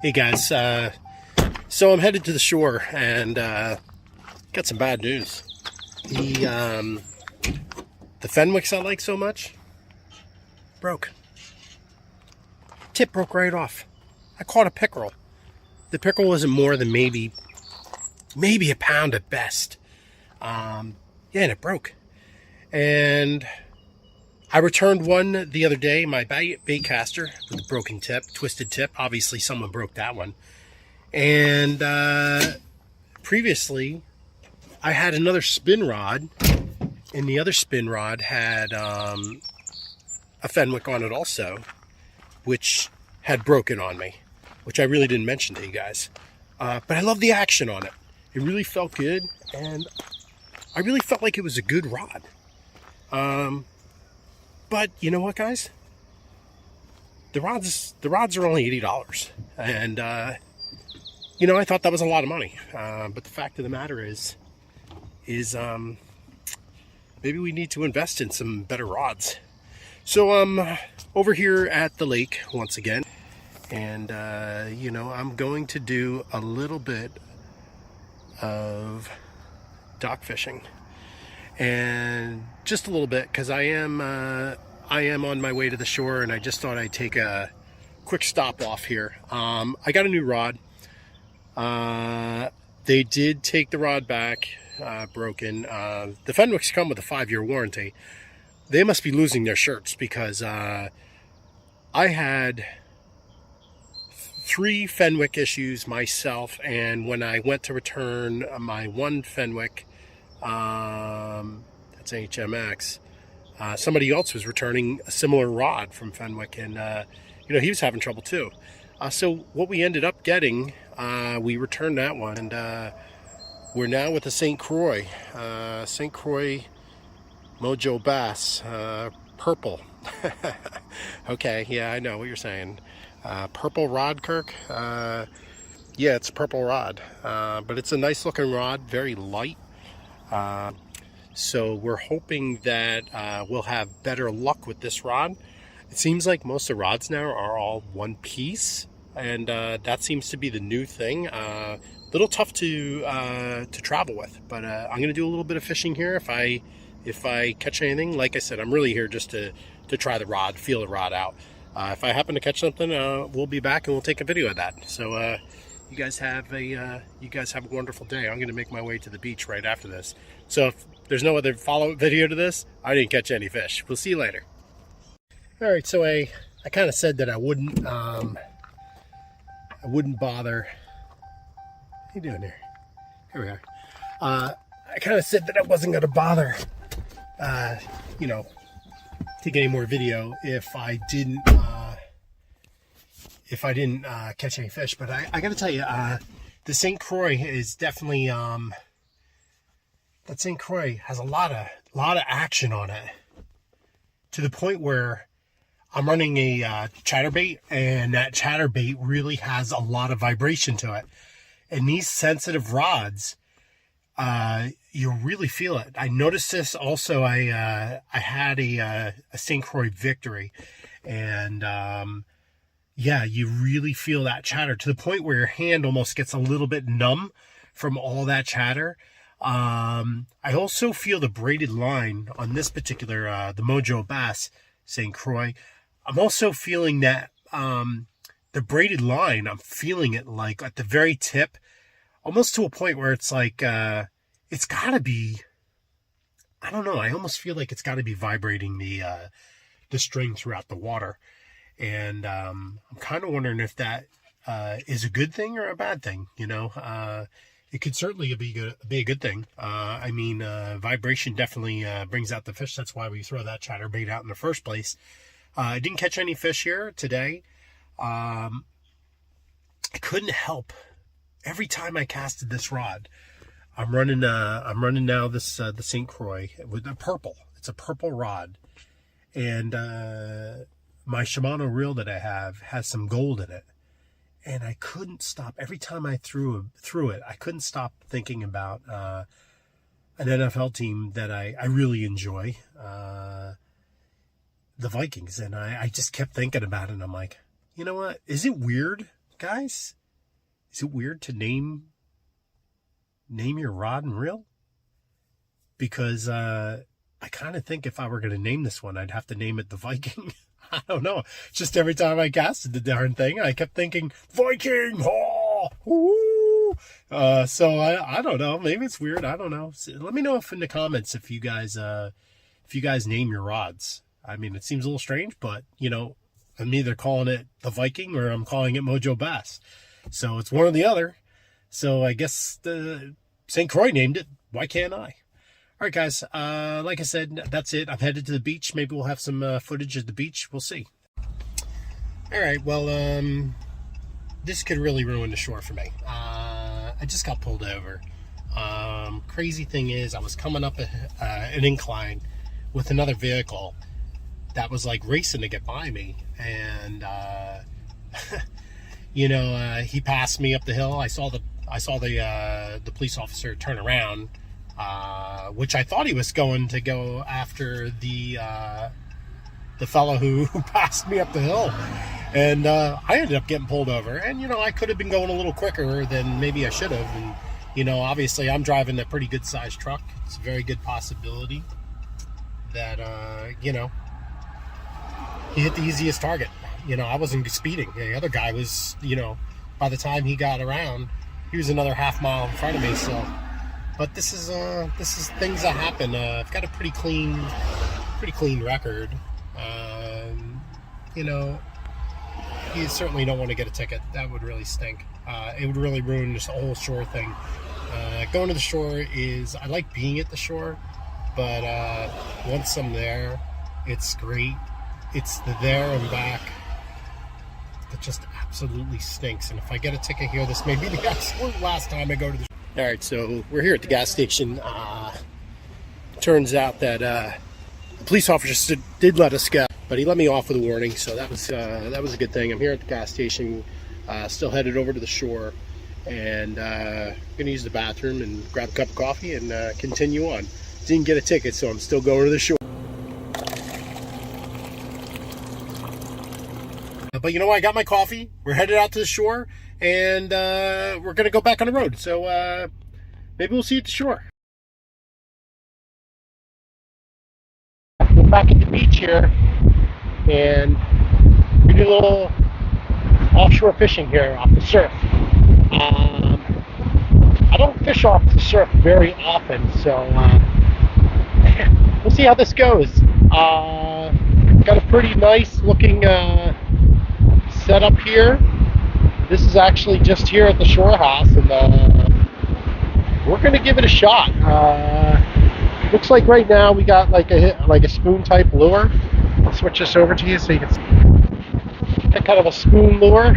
Hey guys, so I'm headed to the shore and got some bad news. The Fenwicks I like so much broke. Tip broke right off. I caught a pickerel. The pickerel wasn't more than maybe a pound at best. Yeah, and it broke. And I returned one the other day, my bait caster with a broken tip, twisted tip. Obviously, someone broke that one. And previously, I had another spin rod, and the other spin rod had a Fenwick on it also, which had broken on me, which I really didn't mention to you guys. But I love the action on it. It really felt good, and I really felt like it was a good rod. But you know what, guys? The rods are only $80, and I thought that was a lot of money. But the fact of the matter is maybe we need to invest in some better rods. So I'm over here at the lake once again, and I'm going to do a little bit of dock fishing, and just a little bit because I am on my way to the shore, and I just thought I'd take a quick stop off here. I got a new rod. They did take the rod back, broken. The Fenwicks come with a 5-year warranty. They must be losing their shirts because I had 3 Fenwick issues myself, and when I went to return my one Fenwick, that's HMX, somebody else was returning a similar rod from Fenwick, and he was having trouble too. So what we ended up getting, we returned that one, and we're now with the St. Croix Mojo Bass, purple. Okay, yeah, I know what you're saying. Purple rod, Kirk. Yeah, it's a purple rod, but it's a nice looking rod, very light. So we're hoping that we'll have better luck with this rod. It seems like most of the rods now are all one piece, and that seems to be the new thing. A little tough to travel with, but I'm going to do a little bit of fishing here. If I catch anything, like I said, I'm really here just to try the rod, feel the rod out. If I happen to catch something, we'll be back and we'll take a video of that. So you guys have a wonderful day. I'm going to make my way to the beach right after this. So if there's no other follow-up video to this, I didn't catch any fish. We'll see you later. All right, so I kind of said that I wouldn't bother. What are you doing here? Here we are. I kind of said that I wasn't going to bother, take any more video if I didn't catch any fish. But I got to tell you, the St. Croix is definitely that St. Croix has a lot of action on it, to the point where I'm running a chatterbait, and that chatterbait really has a lot of vibration to it. And these sensitive rods, you really feel it. I noticed this also. I had a St. Croix Victory, and yeah, you really feel that chatter to the point where your hand almost gets a little bit numb from all that chatter. I also feel the braided line on this particular the Mojo Bass St. Croix. I'm also feeling that the braided line, I'm feeling it like at the very tip, almost to a point where it's like it's gotta be, I don't know, I almost feel like it's gotta be vibrating the string throughout the water. And I'm kind of wondering if that is a good thing or a bad thing. It could certainly be a good thing. Vibration definitely brings out the fish. That's why we throw that chatterbait out in the first place. I didn't catch any fish here today. I couldn't help. Every time I casted this rod, I'm running now this the St. Croix with a purple. It's a purple rod, and my Shimano reel that I have has some gold in it, and I couldn't stop. Every time I threw it, I couldn't stop thinking about an NFL team that I really enjoy, the Vikings, and I just kept thinking about it, and I'm like, you know what? Is it weird guys? Is it weird to name your rod and reel? Because I kind of think if I were going to name this one, I'd have to name it the Viking. I don't know. Just every time I casted the darn thing, I kept thinking, Viking! Oh, woo! So I don't know. Maybe it's weird. I don't know. So let me know in the comments if you guys name your rods. I mean, it seems a little strange, but, you know, I'm either calling it the Viking or I'm calling it Mojo Bass. So it's one or the other. So I guess the St. Croix named it. Why can't I? All right, guys. Like I said, that's it. I'm headed to the beach. Maybe we'll have some footage at the beach. We'll see. All right. Well, this could really ruin the shore for me. I just got pulled over. Crazy thing is, I was coming up an incline with another vehicle that was like racing to get by me, and you know, he passed me up the hill. I saw the police officer turn around, which I thought he was going to go after the fellow who passed me up the hill, and I ended up getting pulled over. And you know, I could have been going a little quicker than maybe I should have. And you know, obviously, I'm driving a pretty good sized truck. It's a very good possibility that you know, he hit the easiest target. You know, I wasn't speeding. The other guy was, you know, by the time he got around, he was another half mile in front of me. So, but this is things that happen. I've got a pretty clean record. You know, you certainly don't want to get a ticket. That would really stink. It would really ruin this whole shore thing. Going to the shore I like being at the shore, but once I'm there, it's great. It's the there and back that just absolutely stinks. And if I get a ticket here, this may be the absolute last time I go to the shore. All right, so we're here at the gas station. Turns out that the police officer did let us go, but he let me off with a warning, so that was a good thing. I'm here at the gas station, still headed over to the shore, and gonna use the bathroom and grab a cup of coffee and continue on. Didn't get a ticket, so I'm still going to the shore. But you know what? I got my coffee. We're headed out to the shore, and we're gonna go back on the road. So maybe we'll see you at the shore. We're back at the beach here, and we do a little offshore fishing here off the surf. I don't fish off the surf very often, so we'll see how this goes. Got a pretty nice looking setup here. This is actually just here at the shore house, and we're gonna give it a shot. Looks like right now we got like a spoon type lure. I'll switch this over to you so you can see kind of a spoon lure.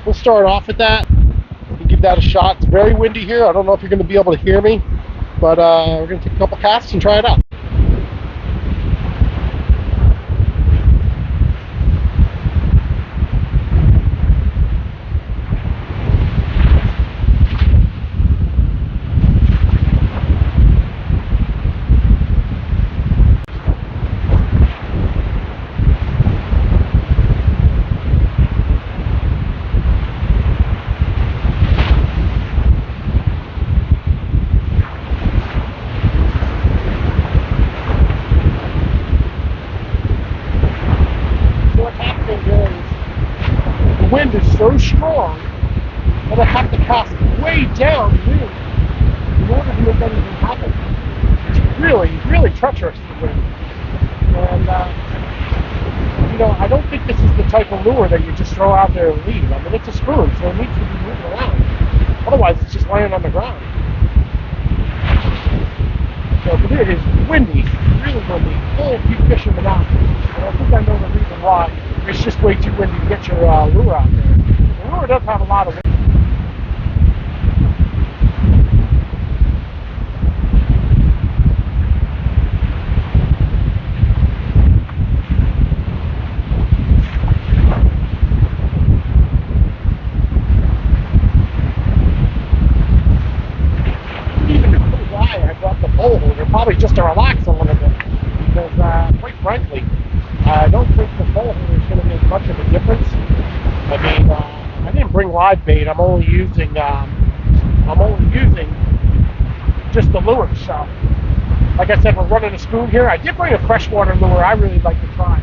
We'll start off with that and give that a shot. It's very windy here. I don't know if you're going to be able to hear me, but we're going to take a couple casts and try it out. The wind is so strong that I have to cast way down wind in order to make anything happen. It's really treacherous, the wind. And, you know, I don't think this is the type of lure that you just throw out there and leave. I mean, it's a spoon, so it needs to be moving around. Otherwise, it's just laying on the ground. So it is windy, really windy, full deep fishing monopoly. And I think I know the reason why. It's just way too windy to get your lure out there. The lure does have a lot of wind. Probably just to relax a little bit, because quite frankly, I don't think the pole holder is going to make much of a difference. I mean, I didn't bring live bait, I'm only using just the lure. So, like I said, we're running a spoon here. I did bring a freshwater lure I really like to try.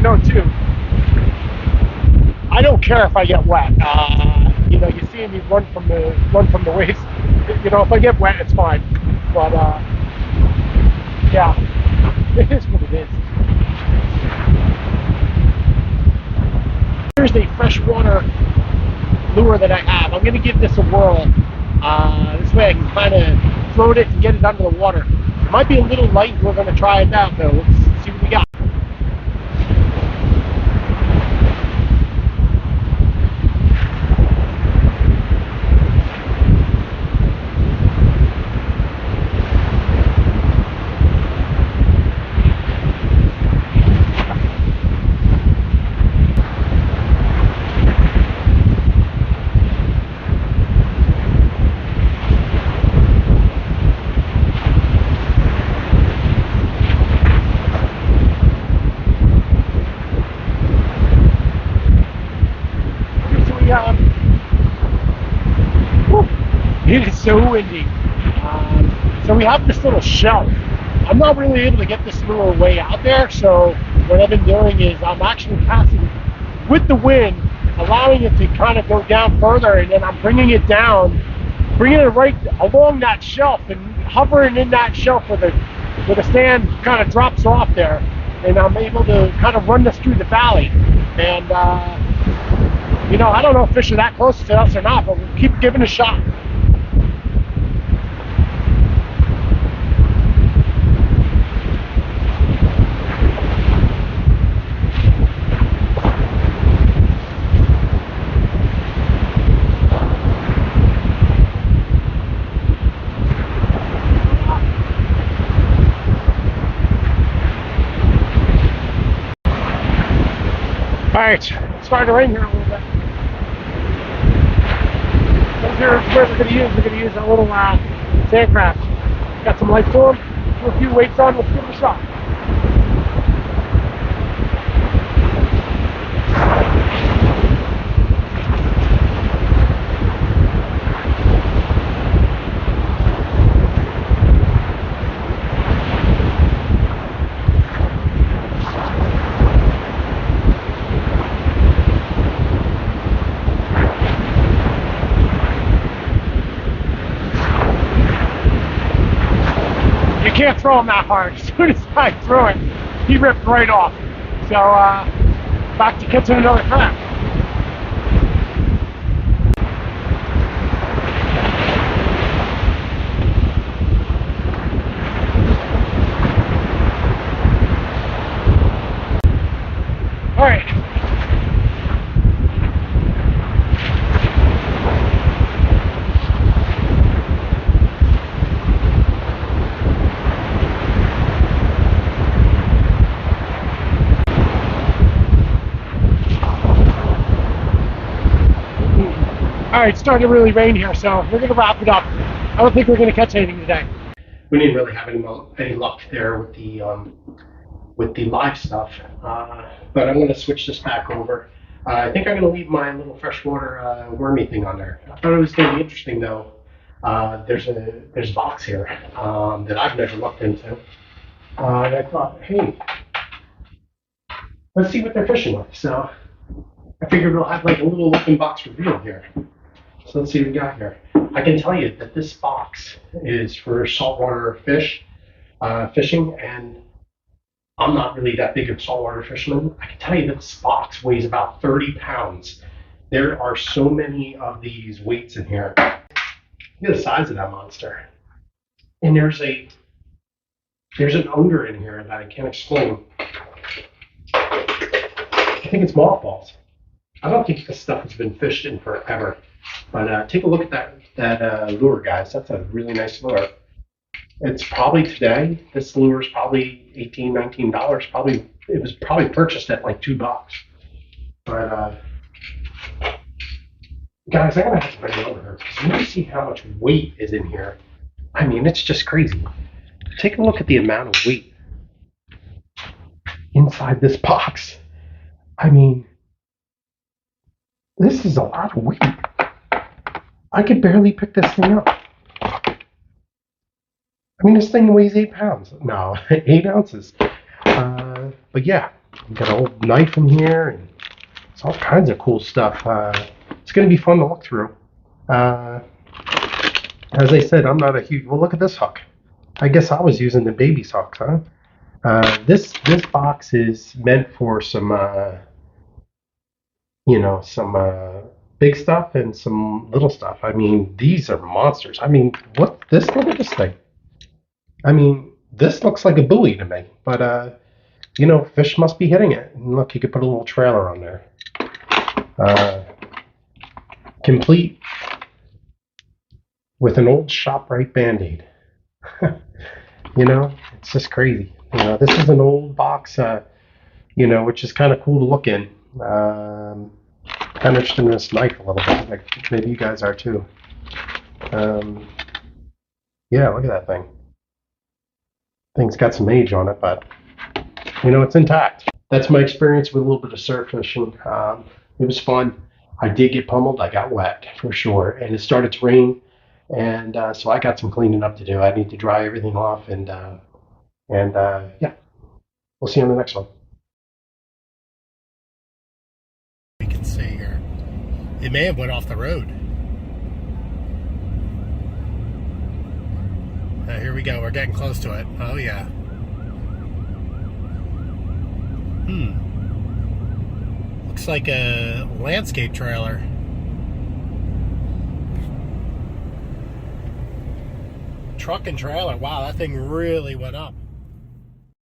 Know too, I don't care if I get wet. You know, you see me run from the waist. You know, if I get wet, it's fine. But yeah, it is what it is. Here's the freshwater lure that I have. I'm going to give this a whirl. This way I can kind of float it and get it under the water. It might be a little light. We're going to try it out though. Let's see what we got. It is so windy. So we have this little shelf. I'm not really able to get this lure way out there, so what I've been doing is I'm actually casting with the wind, allowing it to kind of go down further, and then I'm bringing it down, bringing it right along that shelf and hovering in that shelf where the sand kind of drops off there, and I'm able to kind of run this through the valley. And you know, I don't know if fish are that close to us or not, but we'll keep giving it a shot. Alright, it's starting to rain here a little bit. Here's what we're going to use. We're going to use a little Sandcraft. Got some light to them, put a few weights on, let's give it a shot. Can't throw him that hard. As soon as I threw it, he ripped right off. So back to catching another crab. All right. Alright, it's starting to really rain here, so we're going to wrap it up. I don't think we're going to catch anything today. We didn't really have any luck there with the live stuff, but I'm going to switch this back over. I think I'm going to leave my little freshwater wormy thing on there. I thought it was going to be interesting though. There's a box here that I've never looked into, and I thought, hey, let's see what they're fishing with. So I figured we'll have like a little looking box reveal here. So let's see what we got here. I can tell you that this box is for saltwater fish, fishing, and I'm not really that big of a saltwater fisherman. I can tell you that this box weighs about 30 pounds. There are so many of these weights in here. Look at the size of that monster. And there's an odor in here that I can't explain. I think it's mothballs. I don't think this stuff has been fished in forever. But take a look at that lure, guys. That's a really nice lure. It's probably today. This lure is probably $18, $19. Probably it was probably purchased at like $2. But guys, I'm gonna have to bring it over here because you see how much weight is in here. I mean, it's just crazy. Take a look at the amount of weight inside this box. I mean, this is a lot of weight. I could barely pick this thing up. I mean, this thing weighs 8 pounds. No, 8 ounces. But yeah, we got an old knife in here, and it's all kinds of cool stuff. It's going to be fun to look through. As I said, I'm not a huge. Well, look at this hook. I guess I was using the baby's hooks, huh? This box is meant for some, some big stuff and some little stuff. I mean, these are monsters. I mean, look at this thing. I mean, this looks like a buoy to me, but fish must be hitting it. And look, you could put a little trailer on there. Complete with an old ShopRite Band-Aid. It's just crazy. This is an old box, which is kind of cool to look in. Kind of interested in this knife a little bit. Like maybe you guys are too. Yeah, look at that thing. Thing's got some age on it, but it's intact. That's my experience with a little bit of surf fishing. It was fun. I did get pummeled. I got wet for sure, and it started to rain, and so I got some cleaning up to do. I need to dry everything off, and yeah, we'll see you on the next one. We can see here. It may have went off the road. Here we go. We're getting close to it. Oh yeah. Looks like a landscape trailer. Truck and trailer. Wow, that thing really went up.